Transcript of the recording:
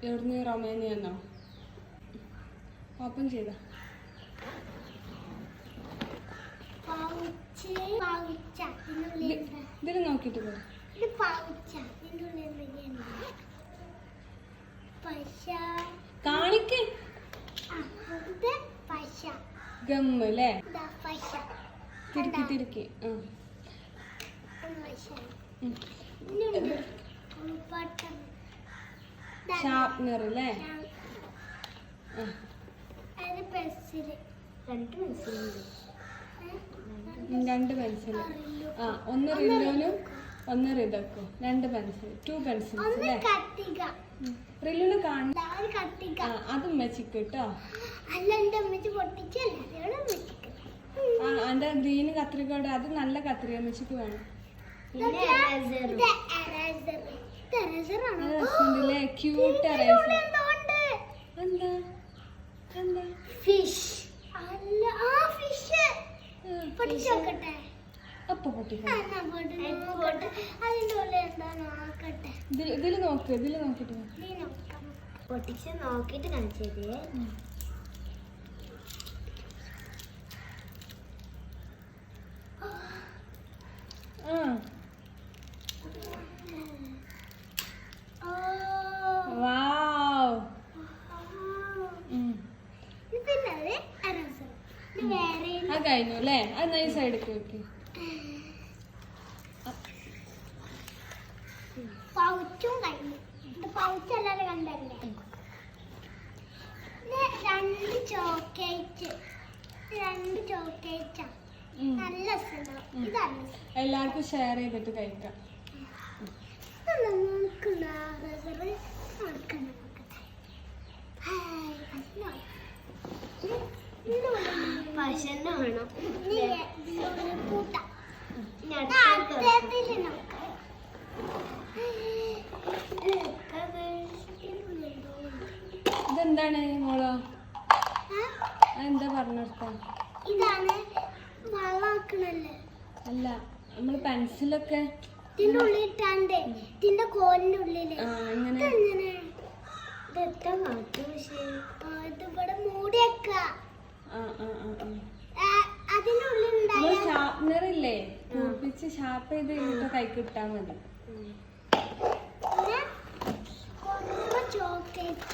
എവിടുന്ന് റൊമേനിയെന്നോ? ഓപ്പൺ ചെയ്ത ഇതിൽ നോക്കിട്ട് പോ. കാണിക്ക് ഗമ്മ് അല്ലേ? തിരുക്കി തിരുക്കി ഷാർപ്നർ അല്ലേ? രണ്ട് പെൻസിൽ. ഒന്ന് റില്ലുനും ഒന്ന് റിതക്കും. രണ്ട് പെൻസിൽ, 2 പെൻസിൽസ് അല്ലേ? റില്ലുന് കാണും. അതും വെച്ചിക്ക് കേട്ടോ. എന്റെ ഗ്രീൻ കത്രികയുടെ അത് നല്ല കത്രിക വെച്ചിക്ക് വേണം. രസമുണ്ടല്ലേ? Cute eraser. എന്താ എന്താ? ഫിഷ്. അപ്പൊ ഇതില് നോക്ക്, ഇതില് നോക്കിട്ട് പൊട്ടിച്ച് നോക്കിട്ട് കാണിച്ചത്. കഴിഞ്ഞു അല്ലേ? അത് ഈ സൈഡിലേക്ക് വെക്ക്. പൗച്ചും കഴിഞ്ഞു. പൗച്ച് എല്ലാവരും കണ്ടല്ലേ? രണ്ട് ചോക്ലേറ്റ് നല്ല ഇതാണ്. എല്ലാവർക്കും ഷെയർ ചെയ്തിട്ട് കഴിക്കാം. പശന്നെ വേണം. ഇതെന്താണ് മോളോ? എന്താ പറഞ്ഞെടുത്ത? ഇതാണ് വളാക്കണല്ലേ? അല്ല, നമ്മള് പെൻസിലൊക്കെ ഇതിന്റെ ഉള്ളിൽ ഇട്ടാണ്ട് ഇതിന്റെ കോലിന്റെ ഉള്ളില് ഇതിവിടെ മൂടിയേക്ക. അതിനുള്ളിൽ ഷാർപ്നർ ഇല്ലേ? കൂർപ്പിച്ച് ഷാർപ്പ് ചെയ്ത് കഴിഞ്ഞിട്ട് കൈക്ക് ഇട്ടാ മതി. ചോക്ലേറ്റ്